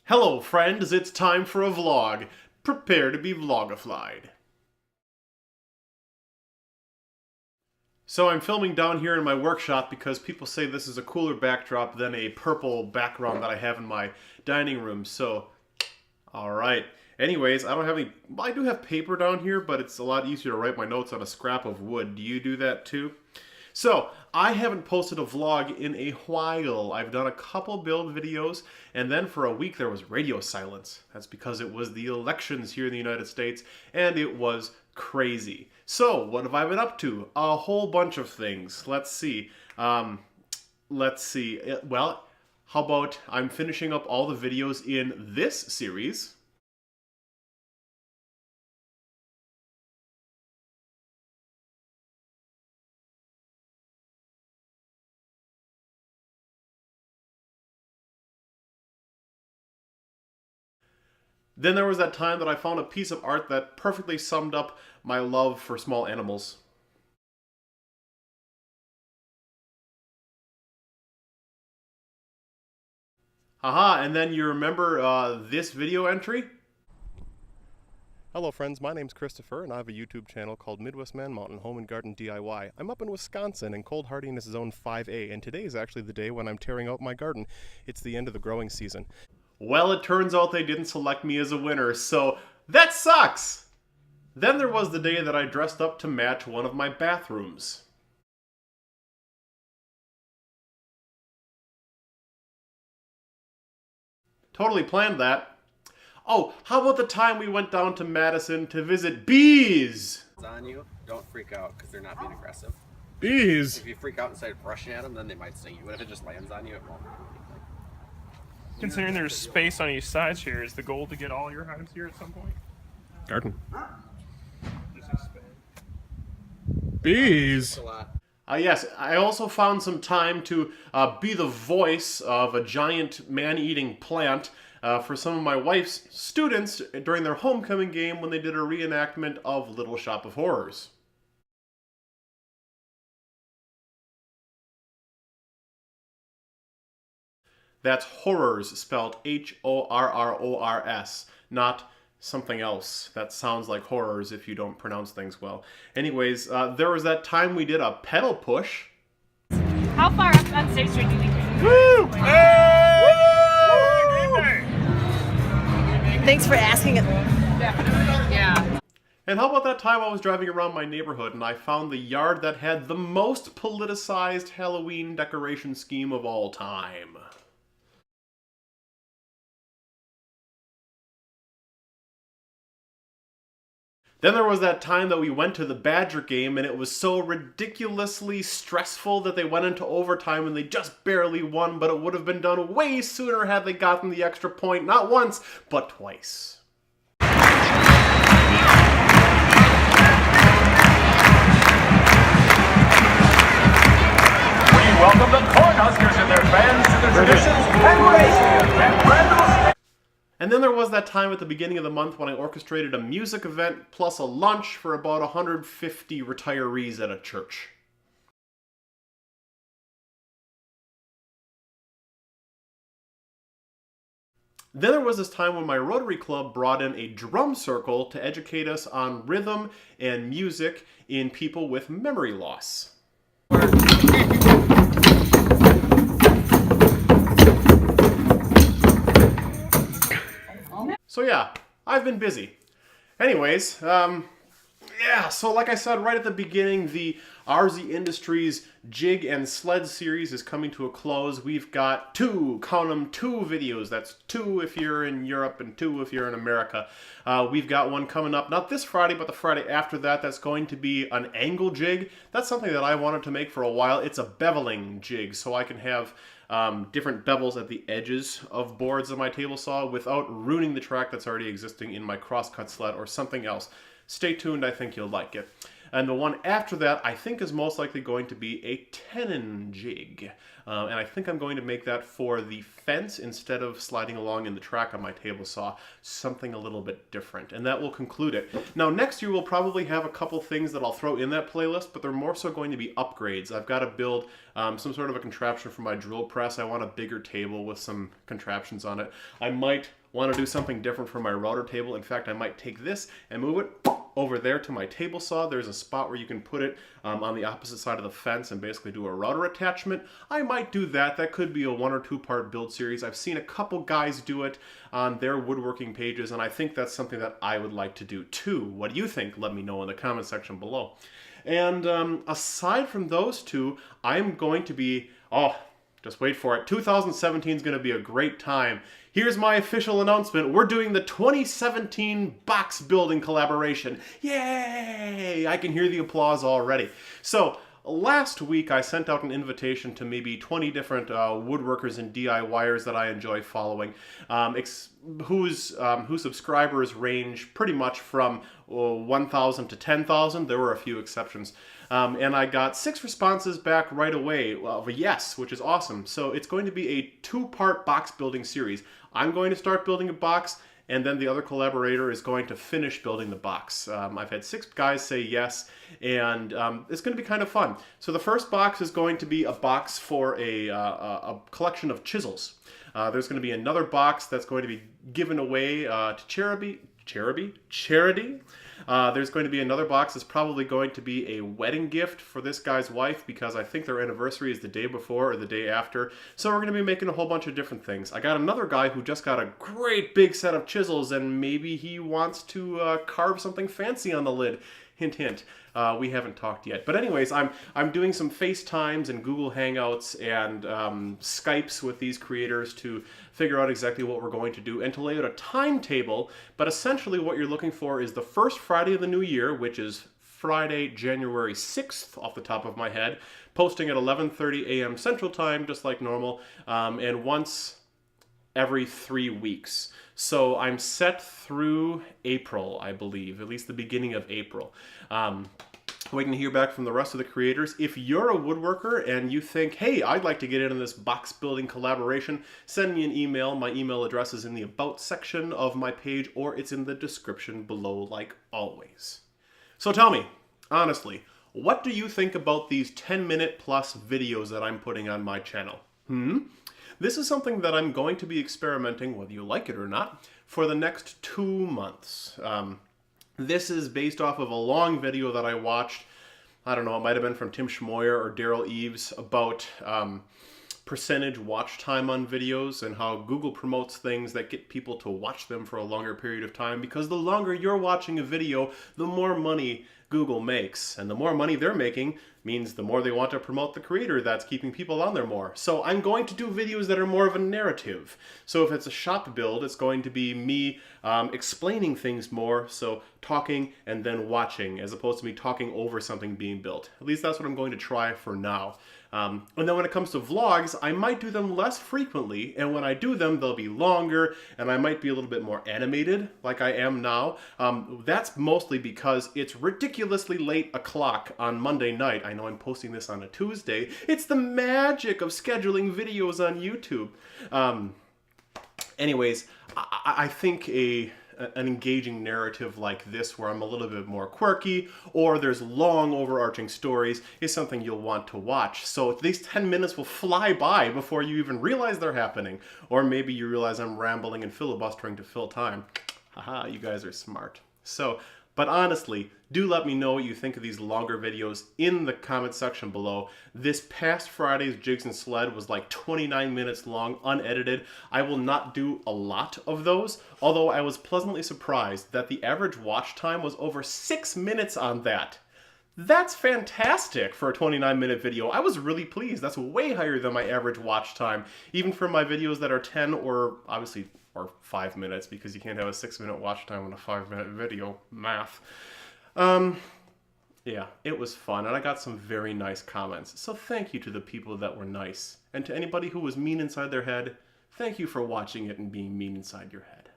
Hello friends, it's time for a vlog. Prepare to be vlogified. So I'm filming down here in my workshop because people say this is a cooler backdrop than a purple background that I have in my dining room. So, alright. Anyways, I do have paper down here, but it's a lot easier to write my notes on a scrap of wood. Do you do that too? So, I haven't posted a vlog in a while. I've done a couple build videos, and then for a week there was radio silence. That's because it was the elections here in the United States, and it was crazy. So, what have I been up to? A whole bunch of things. Let's see. Well, how about I'm finishing up all the videos in this series. Then there was that time that I found a piece of art that perfectly summed up my love for small animals. Haha, and then you remember this video entry? Hello friends, my name's Christopher and I have a YouTube channel called Midwest Man Mountain Home and Garden DIY. I'm up in Wisconsin in cold hardiness zone 5A, and today is actually the day when I'm tearing out my garden. It's the end of the growing season. Well, it turns out they didn't select me as a winner, so that sucks! Then there was the day that I dressed up to match one of my bathrooms. Totally planned that. Oh, how about the time we went down to Madison to visit bees? On you, don't freak out because they're not being aggressive. Bees? If you freak out and start brushing at them, then they might sting you. But if it just lands on you, it won't. Considering there's space on each side here, is the goal to get all your hives here at some point? Garden. Just expand. Bees? A lot. Yes, I also found some time to be the voice of a giant man-eating plant for some of my wife's students during their homecoming game when they did a reenactment of Little Shop of Horrors. That's horrors spelled H-O-R-R-O-R-S, not something else that sounds like horrors if you don't pronounce things well. Anyways, there was that time we did a pedal push. How far up on State Street do you think we should go? Woo! Thanks for asking it. Yeah. And how about that time I was driving around my neighborhood and I found the yard that had the most politicized Halloween decoration scheme of all time. Then there was that time that we went to the Badger game and it was so ridiculously stressful that they went into overtime and they just barely won, but it would have been done way sooner had they gotten the extra point, not once, but twice. We welcome the Cornhuskers and their fans to the traditions and ways at Randall State. And then there was that time at the beginning of the month when I orchestrated a music event plus a lunch for about 150 retirees at a church. Then there was this time when my Rotary Club brought in a drum circle to educate us on rhythm and music in people with memory loss. So yeah, I've been busy. Anyways, yeah, so like I said right at the beginning, the RZ Industries Jig and Sled series is coming to a close. We've got count them, two videos. That's 2 if you're in Europe and 2 if you're in America. We've got one coming up, not this Friday, but the Friday after that. That's going to be an angle jig. That's something that I wanted to make for a while. It's a beveling jig, so I can have different bevels at the edges of boards of my table saw without ruining the track that's already existing in my crosscut sled or something else. Stay tuned, I think you'll like it. And the one after that, I think, is most likely going to be a tenon jig. and I think I'm going to make that for the fence instead of sliding along in the track on my table saw, something a little bit different, and that will conclude it. Now next year we'll probably have a couple things that I'll throw in that playlist, but they're more so going to be upgrades. I've got to build some sort of a contraption for my drill press. I want a bigger table with some contraptions on it. I might want to do something different for my router table. In fact, I might take this and move it over there to my table saw. There's a spot where you can put it on the opposite side of the fence and basically do a router attachment. I might do that. That could be a 1 or 2 part build series. I've seen a couple guys do it on their woodworking pages, and I think that's something that I would like to do too. What do you think? Let me know in the comment section below. And aside from those two, I'm going to be, just wait for it, 2017 is going to be a great time. Here's my official announcement. We're doing the 2017 box building collaboration. Yay! I can hear the applause already. So last week I sent out an invitation to maybe 20 different woodworkers and DIYers that I enjoy following, whose subscribers range pretty much from 1,000 to 10,000. There were a few exceptions. And I got 6 responses back right away of a yes, which is awesome. So it's going to be a 2-part box building series. I'm going to start building a box, and then the other collaborator is going to finish building the box. I've had 6 guys say yes, and it's going to be kind of fun. So the first box is going to be a box for a collection of chisels. There's going to be another box that's going to be given away to charity. There's going to be another box that's probably going to be a wedding gift for this guy's wife, because I think their anniversary is the day before or the day after. So we're going to be making a whole bunch of different things. I got another guy who just got a great big set of chisels, and maybe he wants to carve something fancy on the lid. Hint, hint. We haven't talked yet. But anyways, I'm doing some FaceTimes and Google Hangouts and Skypes with these creators to figure out exactly what we're going to do and to lay out a timetable. But essentially what you're looking for is the first Friday of the new year, which is Friday, January 6th, off the top of my head, posting at 11:30 a.m. Central Time, just like normal, and once every 3 weeks. So I'm set through April, I believe, at least the beginning of April. Waiting to hear back from the rest of the creators. If you're a woodworker and you think, hey, I'd like to get into this box building collaboration, send me an email. My email address is in the About section of my page, or it's in the description below, like always. So tell me, honestly, what do you think about these 10-minute plus videos that I'm putting on my channel? This is something that I'm going to be experimenting, whether you like it or not, for the next 2 months. This is based off of a long video that I watched. I don't know, it might have been from Tim Schmoyer or Daryl Eves about percentage watch time on videos and how Google promotes things that get people to watch them for a longer period of time, because the longer you're watching a video, the more money Google makes, and the more money they're making means the more they want to promote the creator that's keeping people on there more. So I'm going to do videos that are more of a narrative. So if it's a shop build, it's going to be me explaining things more, so talking and then watching, as opposed to me talking over something being built. At least that's what I'm going to try for now. And then when it comes to vlogs, I might do them less frequently, and when I do them, they'll be longer, and I might be a little bit more animated, like I am now. That's mostly because it's ridiculously late o'clock on Monday night. I know I'm posting this on a Tuesday. It's the magic of scheduling videos on YouTube. Anyways, I think an engaging narrative like this, where I'm a little bit more quirky, or there's long overarching stories, is something you'll want to watch. So these 10 minutes will fly by before you even realize they're happening. Or maybe you realize I'm rambling and filibustering to fill time. Haha, you guys are smart. So, but honestly, do let me know what you think of these longer videos in the comment section below. This past Friday's Jigs and Sled was like 29 minutes long, unedited. I will not do a lot of those, although I was pleasantly surprised that the average watch time was over 6 minutes on that. That's fantastic for a 29-minute video. I was really pleased. That's way higher than my average watch time, even for my videos that are 10 or obviously or 5 minutes, because you can't have a 6-minute watch time on a 5-minute video. Math. Yeah, it was fun, and I got some very nice comments. So thank you to the people that were nice. And to anybody who was mean inside their head, thank you for watching it and being mean inside your head.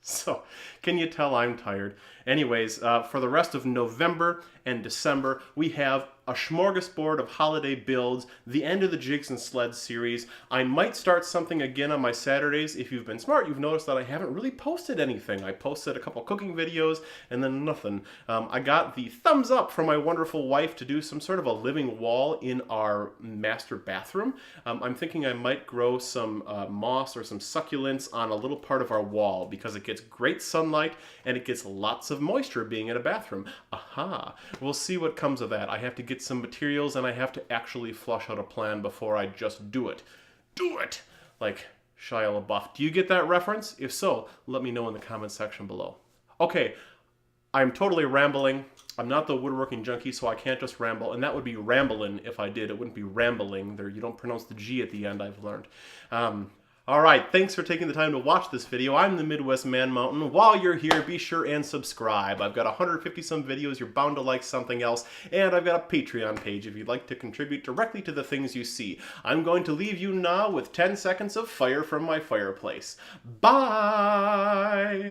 So, can you tell I'm tired? Anyways, for the rest of November and December, we have a smorgasbord of holiday builds, the end of the Jigs and Sleds series. I might start something again on my Saturdays. If you've been smart, you've noticed that I haven't really posted anything. I posted a couple cooking videos and then nothing. I got the thumbs up from my wonderful wife to do some sort of a living wall in our master bathroom. I'm thinking I might grow some moss or some succulents on a little part of our wall because it gets great sunlight and it gets lots of moisture being in a bathroom. Aha! We'll see what comes of that. I have to get some materials and I have to actually flush out a plan before I just do it. Do it! Like Shia LaBeouf. Do you get that reference? If so, let me know in the comment section below. Okay, I'm totally rambling. I'm not the woodworking junkie, so I can't just ramble, and that would be ramblin' if I did. It wouldn't be rambling. There, you don't pronounce the G at the end, I've learned. Alright, thanks for taking the time to watch this video. I'm the Midwest Man Mountain. While you're here, be sure and subscribe. I've got 150 some videos, you're bound to like something else, and I've got a Patreon page if you'd like to contribute directly to the things you see. I'm going to leave you now with 10 seconds of fire from my fireplace. Bye!